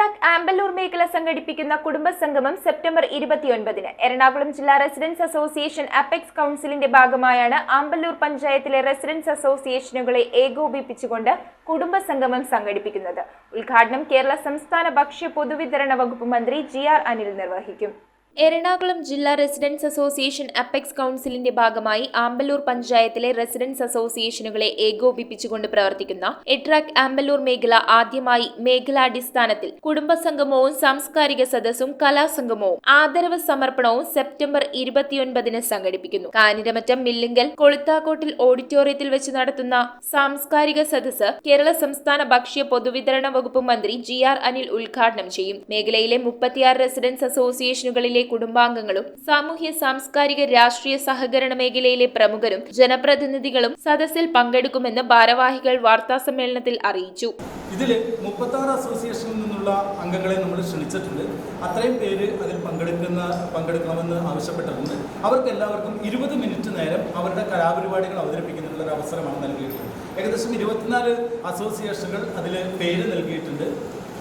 EDRAC Amballur മേഖല സംഘടിപ്പിക്കുന്ന കുടുംബസംഗമം September 29-ന് Ernakulam ജില്ലാ റെസിഡൻസ് അസോസിയേഷൻ അപെക്സ് കൌൺസിലിന്റെ ഭാഗമായാണ് ആമ്പല്ലൂർ പഞ്ചായത്തിലെ റെസിഡൻസ് അസോസിയേഷനുകളെ ഏകോപിപ്പിച്ചുകൊണ്ട് കുടുംബസംഗമം സംഘടിപ്പിക്കുന്നത്. ഉദ്ഘാടനം കേരള സംസ്ഥാന ഭക്ഷ്യ പൊതുവിതരണ വകുപ്പ് മന്ത്രി GR അനിൽ നിർവഹിക്കും. എറണാകുളം ജില്ലാ റെസിഡൻസ് അസോസിയേഷൻ അപെക്സ് കൌൺസിലിന്റെ ഭാഗമായി ആമ്പല്ലൂർ പഞ്ചായത്തിലെ റെസിഡൻസ് അസോസിയേഷനുകളെ ഏകോപിപ്പിച്ചുകൊണ്ട് പ്രവർത്തിക്കുന്ന എഡ്രാക് ആമ്പല്ലൂർ മേഖല ആദ്യമായി മേഖലാടിസ്ഥാനത്തിൽ കുടുംബസംഗമവും സാംസ്കാരിക സദസ്സും കലാസംഗമവും ആദരവ് സമർപ്പണവും സെപ്റ്റംബർ 29-ന് സംഘടിപ്പിക്കുന്നു. കാഞ്ഞിരമറ്റം മില്ലിങ്കൽ കൊളുത്താക്കോട്ടിൽ ഓഡിറ്റോറിയത്തിൽ വെച്ച് നടത്തുന്ന സാംസ്കാരിക സദസ്സ് കേരള സംസ്ഥാന ഭക്ഷ്യ പൊതുവിതരണ വകുപ്പ് മന്ത്രി GR അനിൽ ഉദ്ഘാടനം ചെയ്യും. മേഖലയിലെ 36 റെസിഡൻസ് അസോസിയേഷനുകളിലെ കുടുംബാംഗങ്ങളും സാമൂഹ്യ സാംസ്കാരിക രാഷ്ട്രീയ സഹകരണ മേഖലയിലെ പ്രമുഖരും ജനപ്രതിനിധികളും സദസ്സിൽ പങ്കെടുക്കുമെന്ന് ഭാരവാഹികൾ വാർത്താസമ്മേളനത്തിൽ അറിയിച്ചു. ഇതിൽ 36 അസോസിയേഷനിൽ നിന്നുള്ള അംഗങ്ങളെ നമ്മൾ ക്ഷണിച്ചിട്ടുണ്ട്. അത്രയും പേര് അതിൽ പങ്കെടുക്കണമെന്ന് ആവശ്യപ്പെട്ടിട്ടുണ്ട്. അവർക്ക് എല്ലാവർക്കും 20 മിനിറ്റ് നേരം അവരുടെ കലാപരിപാടികൾ അവതരിപ്പിക്കുന്നതിനുള്ള ഒരു അവസരമാണ് നൽകിയിട്ടുള്ളത്. ഏകദേശം 24 അസോസിയേഷനുകൾ അതിൽ പേര് നൽകിയിട്ടുണ്ട്.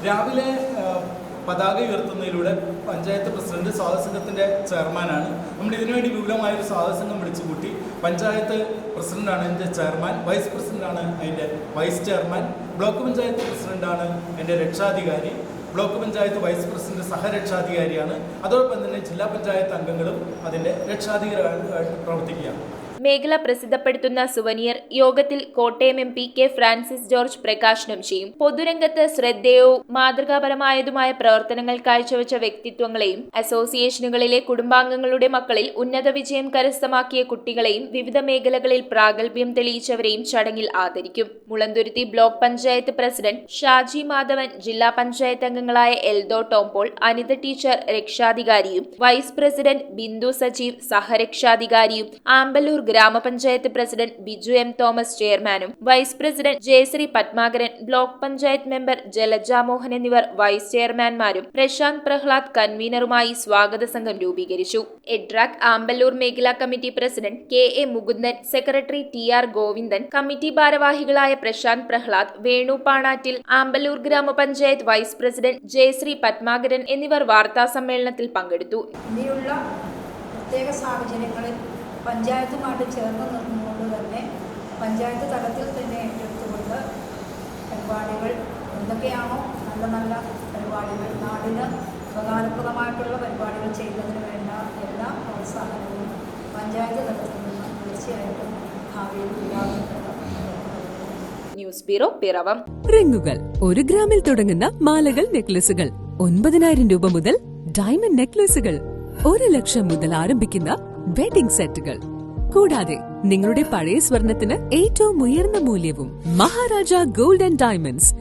രാവിലെ പതാക ഉയർത്തുന്നതിലൂടെ പഞ്ചായത്ത് പ്രസിഡന്റ് സ്വാഗതസംഘത്തിൻ്റെ ചെയർമാനാണ്. നമ്മൾ ഇതിനുവേണ്ടി വിപുലമായൊരു സ്വാഗതസംഘം വിളിച്ചുകൂട്ടി. പഞ്ചായത്ത് പ്രസിഡന്റാണ് എൻ്റെ ചെയർമാൻ, വൈസ് പ്രസിഡന്റാണ് അതിൻ്റെ വൈസ് ചെയർമാൻ, ബ്ലോക്ക് പഞ്ചായത്ത് പ്രസിഡന്റാണ് എൻ്റെ രക്ഷാധികാരി, ബ്ലോക്ക് പഞ്ചായത്ത് വൈസ് പ്രസിഡന്റ് സഹരക്ഷാധികാരിയാണ്. അതോടൊപ്പം തന്നെ ജില്ലാ പഞ്ചായത്ത് അംഗങ്ങളും അതിൻ്റെ രക്ഷാധികാരികളായിട്ട് പ്രവർത്തിക്കുകയാണ്. മേഖല പ്രസിദ്ധപ്പെടുത്തുന്ന സുവനിയർ യോഗത്തിൽ Kottayam MP K Francis George പ്രകാശനം ചെയ്യും. പൊതുരംഗത്ത് ശ്രദ്ധേയവും മാതൃകാപരമായതുമായ പ്രവർത്തനങ്ങൾ കാഴ്ചവെച്ച വ്യക്തിത്വങ്ങളെയും അസോസിയേഷനുകളിലെ കുടുംബാംഗങ്ങളുടെ മക്കളിൽ ഉന്നത വിജയം കരസ്ഥമാക്കിയ കുട്ടികളെയും വിവിധ മേഖലകളിൽ പ്രാഗൽഭ്യം തെളിയിച്ചവരെയും ചടങ്ങിൽ ആദരിക്കും. മുളന്തുരുത്തി ബ്ലോക്ക് പഞ്ചായത്ത് പ്രസിഡന്റ് ഷാജി മാധവൻ, ജില്ലാ പഞ്ചായത്ത് അംഗങ്ങളായ എൽദോ ടോംപോൾ, അനിത ടീച്ചർ രക്ഷാധികാരിയും വൈസ് പ്രസിഡന്റ് ബിന്ദു സജീവ് സഹരക്ഷാധികാരിയും, ആമ്പല്ലൂർ ഗ്രാമപഞ്ചായത്ത് പ്രസിഡന്റ് ബിജു M തോമസ് ചെയർമാനും, vice president Jayasree Padmakaran, block panchayat member Jalaja Mohan എന്നിവർ വൈസ് ചെയർമാൻമാരും പ്രശാന്ത് പ്രഹ്ലാദ് കൺവീനറുമായി സ്വാഗത സംഘം രൂപീകരിച്ചു. എഡ്രാക് ആമ്പല്ലൂർ മേഖലാ committee president KA Mukundan, secretary TR Govindan, committee ഭാരവാഹികളായ പ്രശാന്ത് പ്രഹ്ലാദ്, വേണു പാണാറ്റിൽ, ആമ്പല്ലൂർ ഗ്രാമപഞ്ചായത്ത് വൈസ് പ്രസിഡന്റ് ജയശ്രീ പത്മാകരൻ എന്നിവർ വാർത്താ സമ്മേളനത്തിൽ പങ്കെടുത്തു. പ്രത്യേക സാഹചര്യങ്ങളിൽ പഞ്ചായത്തുമായിട്ട് ചേർന്ന് നിർന്നുകൊണ്ട് തന്നെ പഞ്ചായത്ത് തലത്തിൽ തന്നെ ഏറ്റെടുത്തുകൊണ്ട് പരിപാടികൾ എന്തൊക്കെയാണോ നല്ല നല്ല പരിപാടികൾ, നാടിന് ഉപകാരപ്രദമായിട്ടുള്ള പരിപാടികൾ ചെയ്യുന്നതിന് വേണ്ട എല്ലാ പ്രോത്സാഹനവും പഞ്ചായത്ത് തലത്തിൽ നിന്ന് തീർച്ചയായിട്ടും ഭാവിയിൽ ഉണ്ടാകുന്നുണ്ട്. News bureau, Piravom. റിങ്ങുകൾ 1 ഗ്രാമിൽ തുടങ്ങുന്ന മാലകൾ, നെക്ലസുകൾ 9,000 രൂപ മുതൽ ഡയമണ്ട് നെക്ലസുകൾ 1 ലക്ഷം മുതൽ ആരംഭിക്കുന്ന വെഡിംഗ് സെറ്റുകൾ, കൂടാതെ നിങ്ങളുടെ പഴയ സ്വർണത്തിന് ഏറ്റവും ഉയർന്ന മൂല്യവും. Maharaja gold and diamonds,